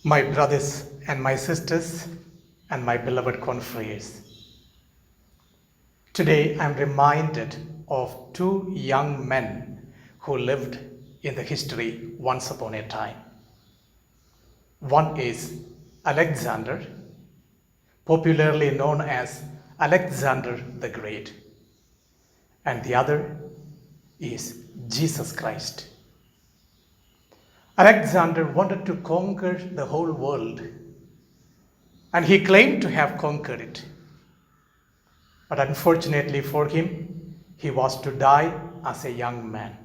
My brothers and my sisters and my beloved confreres, today I am reminded of two young men who lived in the history once upon a time. One is Alexander, popularly known as Alexander the Great, and the other is Jesus Christ. Alexander wanted to conquer the whole world, and he claimed to have conquered it. But unfortunately for him, he was to die as a young man.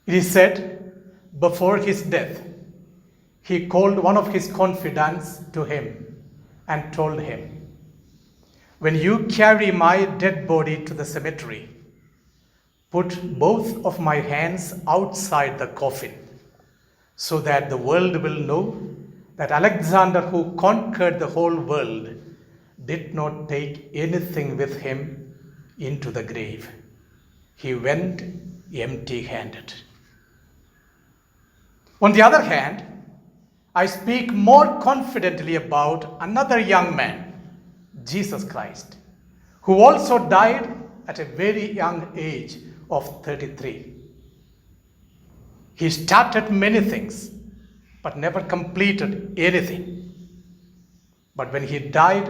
It is said, before his death, he called one of his confidants to him and told him, "When you carry my dead body to the cemetery, put both of my hands outside the coffin so that the world will know that Alexander, who conquered the whole world, did not take anything with him into the grave. He went empty-handed." On the other hand, I speak more confidently about another young man, Jesus Christ, who also died at a very young age of 33. He started many things, but never completed anything. But when he died,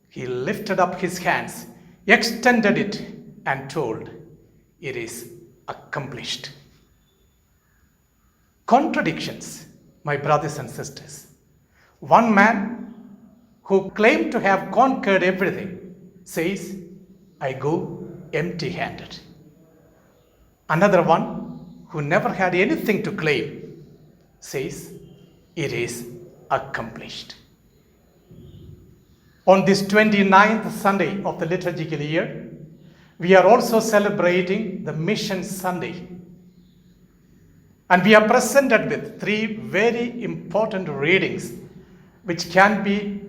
he lifted up his hands, extended it, and told, "It is accomplished." Contradictions, my brothers and sisters. One man who claimed to have conquered everything says, "I go empty-handed." Another one who never had anything to claim says, "It is accomplished." On this 29th Sunday of the liturgical year, we are also celebrating the Mission Sunday. And we are presented with three very important readings which can be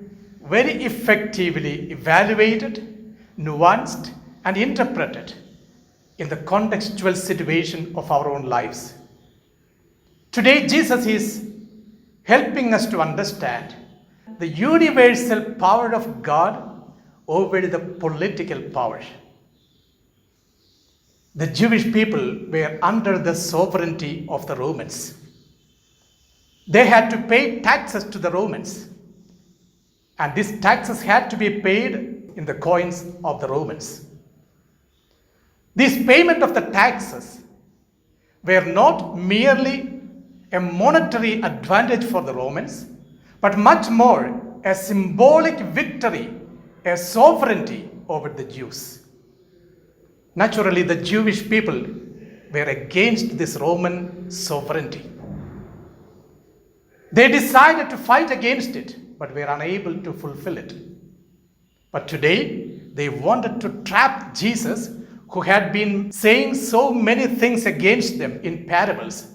very effectively evaluated, nuanced, and interpreted in the contextual situation of our own lives. Today, Jesus is helping us to understand the universal power of God over the political power. The Jewish people were under the sovereignty of the Romans. They had to pay taxes to the Romans, and these taxes had to be paid in the coins of the Romans. This payment of the taxes were not merely a monetary advantage for the Romans, but much more a symbolic victory, a sovereignty over the Jews. Naturally, the Jewish people were against this Roman sovereignty. They decided to fight against it, but were unable to fulfill it. But today, they wanted to trap Jesus, who had been saying so many things against them in parables.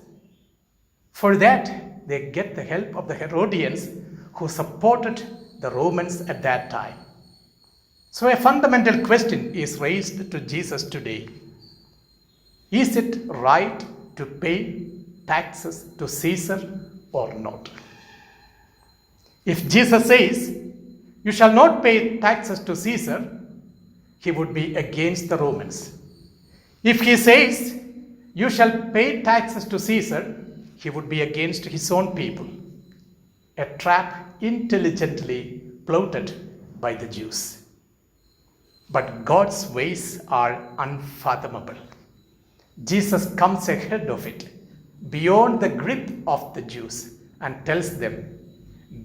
For that, they get the help of the Herodians, who supported the Romans at that time. So a fundamental question is raised to Jesus today. Is it right to pay taxes to Caesar or not? If Jesus says, "You shall not pay taxes to Caesar," he would be against the Romans. If he says, "You shall pay taxes to Caesar," he would be against his own people. A trap intelligently plotted by the Jews. But God's ways are unfathomable. Jesus comes ahead of it, beyond the grip of the Jews, and tells them,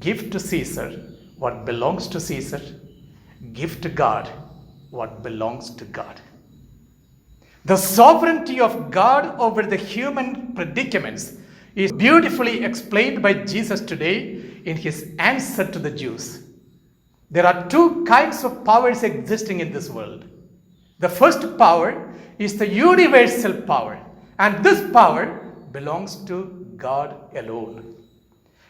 "Give to Caesar what belongs to Caesar, give to God what belongs to God." The sovereignty of God over the human predicaments is beautifully explained by Jesus today in his answer to the Jews. There are two kinds of powers existing in this world. The first power is the universal power, and this power belongs to God alone.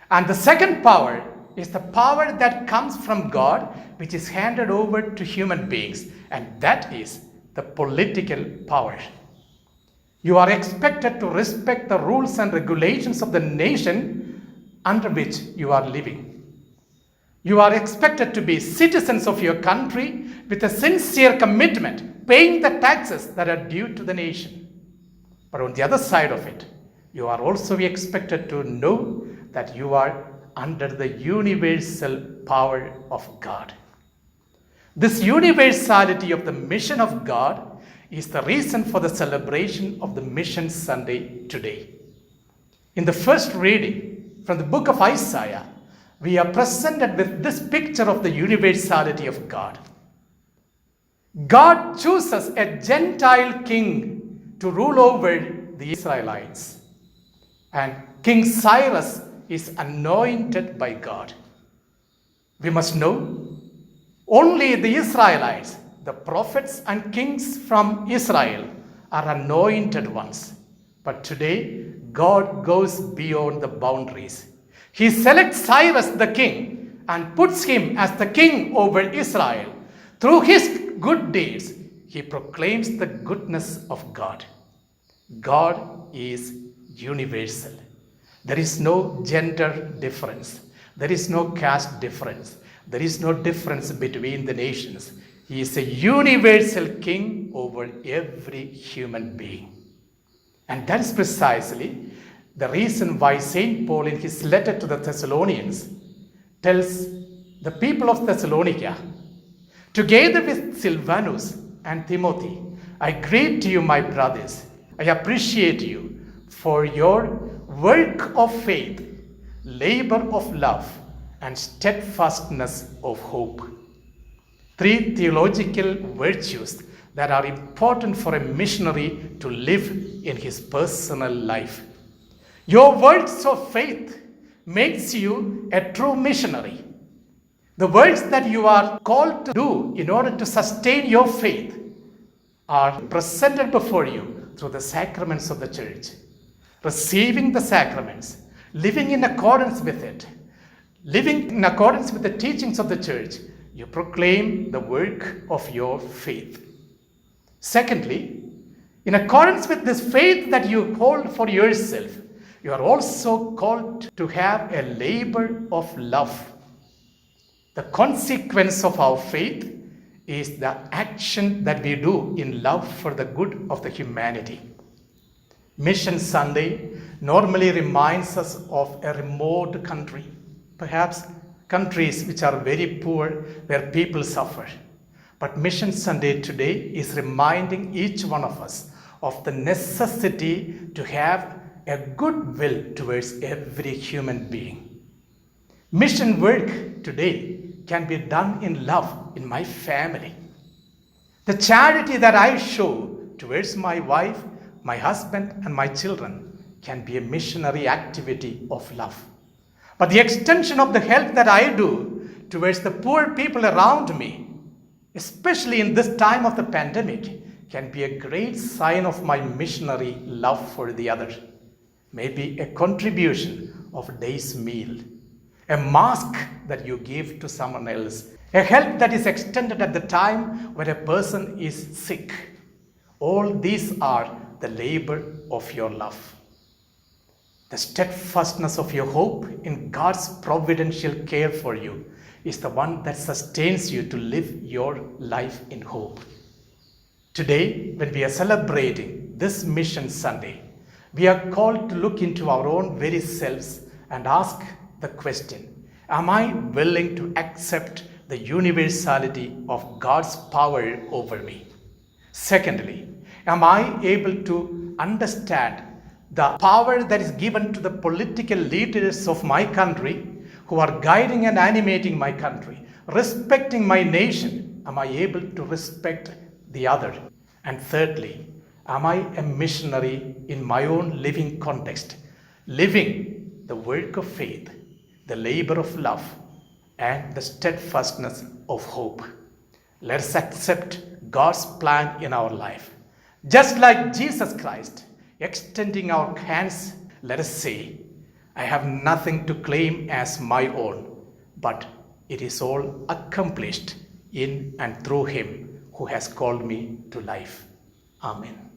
And the second power is the power that comes from God, which is handed over to human beings, and that is the political power. You are expected to respect the rules and regulations of the nation under which you are living. You are expected to be citizens of your country with a sincere commitment, paying the taxes that are due to the nation. But on the other side of it, you are also expected to know that you are under the universal power of God. This universality of the mission of God is the reason for the celebration of the Mission Sunday today. In the first reading from the book of Isaiah, we are presented with this picture of the universality of God. God chooses a Gentile king to rule over the Israelites, and King Cyrus is anointed by God. We must know only the Israelites, the prophets and kings from Israel, are anointed ones. But today, God goes beyond the boundaries. He selects Cyrus the king and puts him as the king over Israel. Through his good deeds, he proclaims the goodness of God. God is universal. There is no gender difference. There is no caste difference. There is no difference between the nations. He is a universal king over every human being. And that is precisely the reason why St. Paul in his letter to the Thessalonians tells the people of Thessalonica, together with Silvanus and Timothy, I greet you, my brothers. I appreciate you for your work of faith, labor of love, and steadfastness of hope. Three theological virtues that are important for a missionary to live in his personal life. Your words of faith makes you a true missionary. The words that you are called to do in order to sustain your faith are presented before you through the sacraments of the church. Receiving the sacraments, living in accordance with it, living in accordance with the teachings of the church, you proclaim the work of your faith. Secondly, in accordance with this faith that you hold for yourself, you are also called to have a labor of love. The consequence of our faith is the action that we do in love for the good of the humanity. Mission Sunday normally reminds us of a remote country, perhaps countries which are very poor, where people suffer. But Mission Sunday today is reminding each one of us of the necessity to have a good will towards every human being. Mission work today can be done in love in my family. The charity that I show towards my wife, my husband, and my children can be a missionary activity of love. But the extension of the help that I do towards the poor people around me, especially in this time of the pandemic, can be a great sign of my missionary love for the other. Maybe a contribution of a day's meal, a mask that you give to someone else, a help that is extended at the time when a person is sick. All these are the labor of your love. The steadfastness of your hope in God's providential care for you is the one that sustains you to live your life in hope. Today, when we are celebrating this Mission Sunday, we are called to look into our own very selves and ask the question, am I willing to accept the universality of God's power over me? Secondly, am I able to understand the power that is given to the political leaders of my country who are guiding and animating my country, respecting my nation? Am I able to respect the other? And thirdly, am I a missionary in my own living context, living the work of faith, the labor of love, and the steadfastness of hope? Let us accept God's plan in our life. Just like Jesus Christ, extending our hands, let us say, I have nothing to claim as my own, but it is all accomplished in and through Him who has called me to life. Amen.